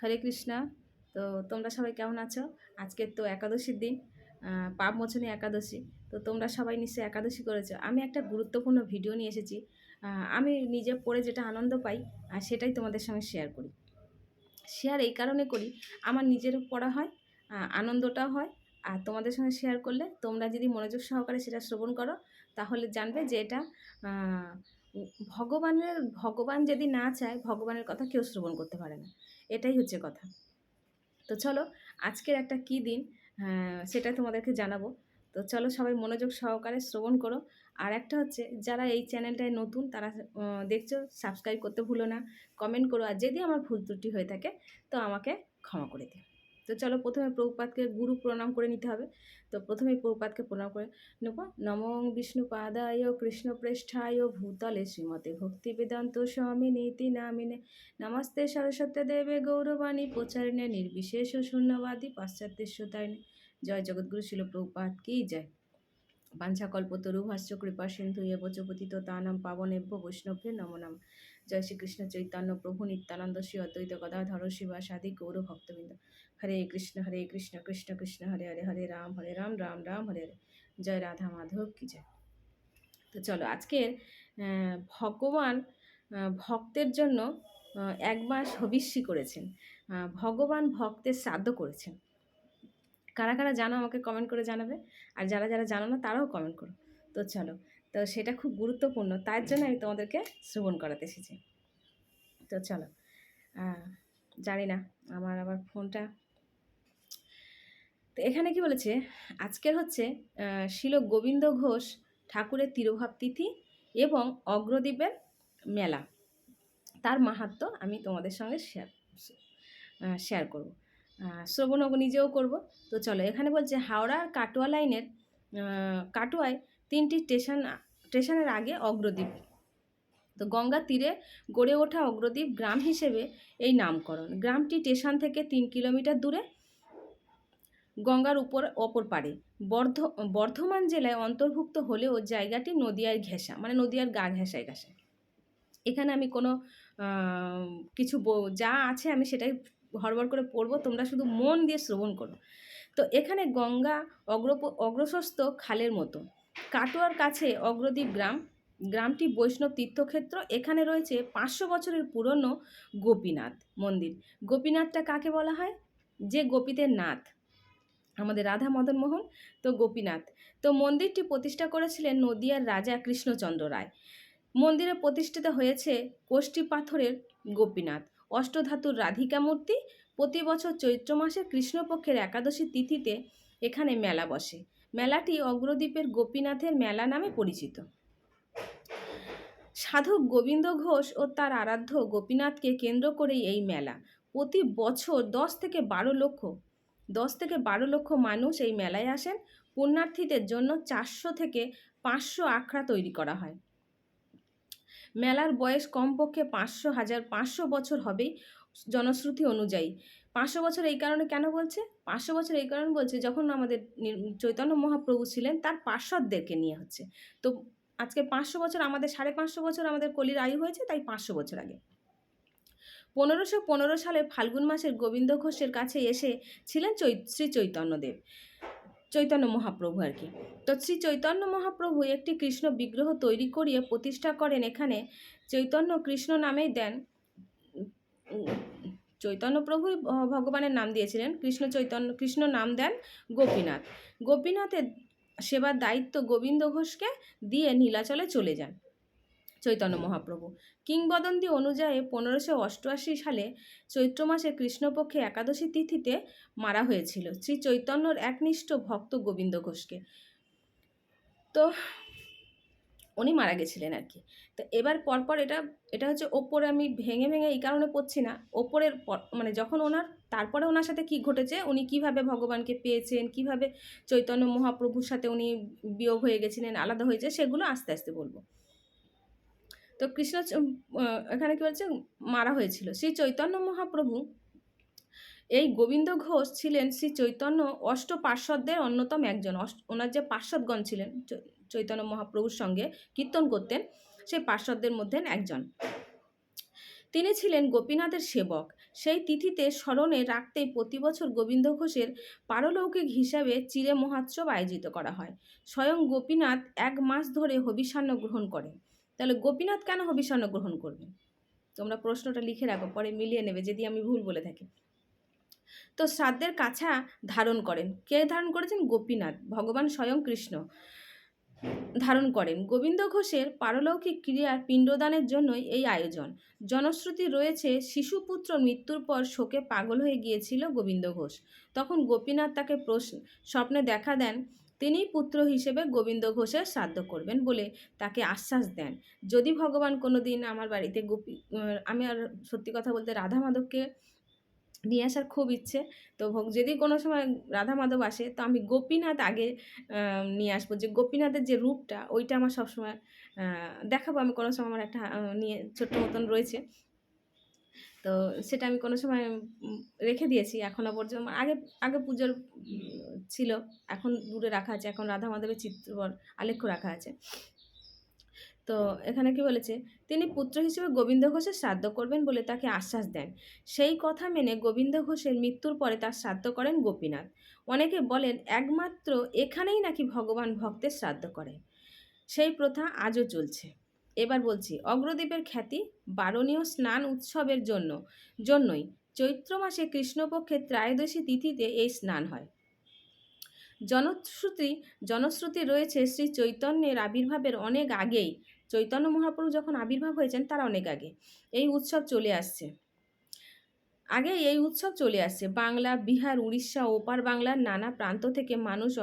হরে কৃষ্ণা। তো তোমরা সবাই কেমন আছো? আজকের তো একাদশীর দিন, পাপ মোচনী একাদশী। তো তোমরা সবাই নিশ্চয়ই একাদশী করেছো। আমি একটা গুরুত্বপূর্ণ ভিডিও নিয়ে এসেছি। আমি নিজে পড়ে যেটা আনন্দ পাই আর সেটাই তোমাদের সঙ্গে শেয়ার করি। শেয়ার এই কারণে করি, আমার নিজেরও পড়া হয়, আনন্দটাও হয়। আর তোমাদের সঙ্গে শেয়ার করলে তোমরা যদি মনোযোগ সহকারে সেটা শ্রবণ করো তাহলে জানবে যে এটা ভগবান যদি না চায় ভগবানের কথা কেউ শ্রবণ করতে পারে না। এটাই হচ্ছে কথা। তো চলো, আজকের একটা কী দিন সেটা তোমাদেরকে জানাবো। তো চলো সবাই মনোযোগ সহকারে শ্রবণ করো। আর একটা হচ্ছে, যারা এই চ্যানেলটায় নতুন তারা দেখছো, সাবস্ক্রাইব করতে ভুলো না, কমেন্ট করো। আর যদি আমার ভুল ত্রুটি হয়ে থাকে তো আমাকে ক্ষমা করে দিও। তো চলো, প্রথমে প্রভুপাদকে গুরু প্রণাম করে নিতে হবে। তো প্রথমেই প্রভুপাদকে প্রণাম করে নেব। নমঃ বিষ্ণুপাদায় কৃষ্ণপ্রেষ্ঠায় ভূতলে শ্রীমতে ভক্তিবেদান্ত স্বামিনীতি নামিনে নমস্তে সরস্বতী দেবে গৌরবাণী প্রচারিণে নির্বিশেষ শূন্যবাদী পাশ্চাত্যেশ্বতারিণে। জয় জগৎগুরু শিল প্রভুপাদ কি জয়। বাঞ্ছাকল্পতরু ভাষ্য কৃপা সিন্ধু এবচ পতিত তানাম পাবনেভ্য বৈষ্ণভ্যে নমো নমঃ। জয় শ্রীকৃষ্ণ চৈতন্য প্রভু নিত্যানন্দ শ্রী অদ্বৈত গদাধর শিবাসাদি গৌর ভক্তবৃন্দ। হরে কৃষ্ণ কৃষ্ণ কৃষ্ণ হরে হরে, হরে রাম রাম রাম হরে হরে। জয় রাধা মাধব কি জয়। তো চলো, আজকের ভগবান ভক্তের জন্য 1 মাস হবিষ্যি করেছেন। ভগবান ভক্তের শ্রাদ্ধ করেছেন। কারা কারা জানো আমাকে কমেন্ট করে জানাবে, আর যারা যারা জানো না তারাও কমেন্ট করো। তো চলো, তো সেটা খুব গুরুত্বপূর্ণ, তার জন্য আমি তোমাদেরকে শ্রবণ করাতে এসেছি। তো চলো, জানি না আমার আবার ফোনটা। তো এখানে কি বলেছে, আজকের হচ্ছে শিল গোবিন্দ ঘোষ ঠাকুরের তিরোভাব তিথি এবং অগ্রদ্বীপের মেলা। তার মাহাত্ম্য আমি তোমাদের সঙ্গে শেয়ার করব, শ্রবণও নিজেও করব। তো চলো, এখানে বলছে হাওড়ার কাটোয়া লাইনের কাটোয়ায় 3টি স্টেশনের আগে অগ্রদ্বীপ। তো গঙ্গার তীরে গড়ে ওঠা অগ্রদ্বীপ গ্রাম হিসেবে এই নামকরণ। গ্রামটি স্টেশন থেকে 3 কিলোমিটার দূরে, গঙ্গার অপর পারে। বর্ধমান জেলায় অন্তর্ভুক্ত হলেও জায়গাটি নদিয়ার ঘেঁষা, মানে নদিয়ার গা ঘেঁষায় ঘেঁষায়। এখানে আমি কোনো কিছু যা আছে আমি সেটাই হড়বড় করে পড়বো, তোমরা শুধু মন দিয়ে শ্রবণ করো। তো এখানে গঙ্গা অগ্রসস্ত খালের মতো। কাটোয়ার কাছে অগ্রদ্বীপ গ্রামটি বৈষ্ণব তীর্থক্ষেত্র। এখানে রয়েছে 500 বছরের পুরনো গোপীনাথ মন্দির। গোপীনাথটা কাকে বলা হয়? যে গোপীদের নাথ, আমাদের রাধা মদন মোহন, তো গোপীনাথ। তো মন্দিরটি প্রতিষ্ঠা করেছিলেন নদিয়ার রাজা কৃষ্ণচন্দ্র রায়। মন্দিরে প্রতিষ্ঠিত হয়েছে কোষ্ঠী পাথরের গোপীনাথ, অষ্টধাতুর রাধিকা মূর্তি। প্রতি বছর চৈত্র মাসে কৃষ্ণপক্ষের একাদশী তিথিতে এখানে মেলা বসে। মেলাটি অগ্রদ্বীপের গোপীনাথের মেলা নামে পরিচিত। সাধক গোবিন্দ ঘোষ ও তার আরাধ্য গোপীনাথকে কেন্দ্র করেই এই মেলা। প্রতি বছর 10 থেকে 12 লক্ষ মানুষ এই মেলায় আসেন। পুণ্যার্থীদের জন্য 400 থেকে 500 আখড়া তৈরি করা হয়। মেলার বয়স কমপক্ষে 500 বছর হবেই জনশ্রুতি অনুযায়ী। 500 বছর এই কারণে কেন বলছে? 500 বছর এই কারণে বলছে, যখন আমাদের চৈতন্য মহাপ্রভু ছিলেন তার পার্শ্বদেরকে নিয়ে হচ্ছে। তো আজকে 500 বছর, আমাদের 550 বছর আমাদের কলির আয়ু হয়েছে, তাই 500 বছর আগে 1515 সালের ফাল্গুন মাসের গোবিন্দ ঘোষের কাছে এসে ছিলেন শ্রী চৈতন্য মহাপ্রভু আর কি। তো শ্রী চৈতন্য মহাপ্রভু একটি কৃষ্ণ বিগ্রহ তৈরি করিয়ে প্রতিষ্ঠা করেন। এখানে চৈতন্য কৃষ্ণ নামেই দেন। চৈতন্য প্রভুই ভগবানের নাম দিয়েছিলেন, কৃষ্ণ নাম দেন গোপীনাথ। গোপীনাথের সেবার দায়িত্ব গোবিন্দ ঘোষকে দিয়ে নীলাচলে চলে যান চৈতন্য মহাপ্রভু। কিংবদন্তি অনুযায়ী 1588 সালে চৈত্র মাসে কৃষ্ণপক্ষে একাদশী তিথিতে মারা হয়েছিল শ্রী চৈতন্যর একনিষ্ঠ ভক্ত গোবিন্দ ঘোষকে। তো উনি মারা গেছিলেন আর কি। তো এবার পরপর এটা হচ্ছে ওপরে, আমি ভেঙে এই কারণে পড়ছি না। ওপরের মানে যখন তারপরে ওনার সাথে কি ঘটেছে, উনি কিভাবে ভগবানকে পেয়েছেন, কিভাবে চৈতন্য মহাপ্রভুর সাথে উনি বিয়োগ হয়ে গেছিলেন, আলাদা হয়েছে, সেগুলো আস্তে আস্তে বলবো। তো এখানে কি বলছে, মারা হয়েছিল শ্রী চৈতন্য মহাপ্রভু। এই গোবিন্দ ঘোষ ছিলেন শ্রী চৈতন্য পার্শ্বদের অন্যতম একজন। ওনার যে পার্শ্বদগণ ছিলেন চৈতন্য মহাপ্রভুর সঙ্গে কীর্তন করতেন, সেই পার্শ্বদের মধ্যে একজন। তিনি ছিলেন গোপীনাথের সেবক। সেই তিথিতে স্মরণে রাখতেই প্রতি বছর গোবিন্দ ঘোষের পারলৌকিক হিসাবে চিরে মহোৎসব আয়োজিত করা হয়। স্বয়ং গোপীনাথ 1 মাস ধরে হবিষান্ন গ্রহণ করেন। তাহলে গোপীনাথ কেন হবিষান্ন গ্রহণ করবেন? তোমরা প্রশ্নটা লিখে রাখো, পরে মিলিয়ে নেবে যদি আমি ভুল বলে থাকি। তো শ্রাদ্ধের কাছা ধারণ করেন। কে ধারণ করেছেন? গোপীনাথ, ভগবান স্বয়ং কৃষ্ণ ধারণ করেন। গোবিন্দ ঘোষের পারলৌকিক ক্রিয়ার পিণ্ডদানের জন্যই এই আয়োজন। জনশ্রুতি রয়েছে শিশুপুত্র মৃত্যুর পর শোকে পাগল হয়ে গিয়েছিল গোবিন্দ ঘোষ। তখন গোপীনাথ তাকে স্বপ্নে দেখা দেন, তিনিই পুত্র হিসেবে গোবিন্দ ঘোষের শ্রাদ্ধ করবেন বলে তাকে আশ্বাস দেন। যদি ভগবান কোনো দিন আমার বাড়িতে আমি আর সত্যি কথা বলতে রাধা মাধবকে নিয়ে আসার খুব ইচ্ছে। তো যদি কোনো সময় রাধা মাধব আসে তো আমি গোপীনাথ আগে নিয়ে আসবো, যে গোপীনাথের যে রূপটা ওইটা আমার সবসময় দেখাবো। আমি কোনো সময় আমার একটা নিয়ে ছোট্ট মতন রয়েছে, তো সেটা আমি কোনো সময় রেখে দিয়েছি এখনও পর্যন্ত। আগে আগে পুজোর ছিল, এখন দূরে রাখা আছে, এখন রাধা মাধবের চিত্রপট আলেখ্য রাখা আছে। তো এখানে কি বলেছে, তিনি পুত্র হিসেবে গোবিন্দ ঘোষের শ্রাদ্ধ করবেন বলে তাকে আশ্বাস দেন। সেই কথা মেনে গোবিন্দ ঘোষের মৃত্যুর পরে তার শ্রাদ্ধ করেন গোপীনাথ। অনেকে বলেন একমাত্র এখানেই নাকি ভগবান ভক্তের শ্রাদ্ধ করেন। সেই প্রথা আজও চলছে। এবার বলছি, অগ্রদ্বীপের খ্যাতি বারণীয় স্নান উৎসবের জন্যই চৈত্র মাসে কৃষ্ণপক্ষের ত্রয়োদশী তিথিতে এই স্নান হয়। জনশ্রুতি রয়েছে শ্রী চৈতন্যের আবির্ভাবের অনেক আগেই, চৈতন্য মহাপ্রভু যখন আবির্ভাব হয়েছেন তার অনেক আগে এই উৎসব চলে আসছে। বাংলা, বিহার, উড়িষ্যা, ওপার বাংলার নানা প্রান্ত থেকে মানুষ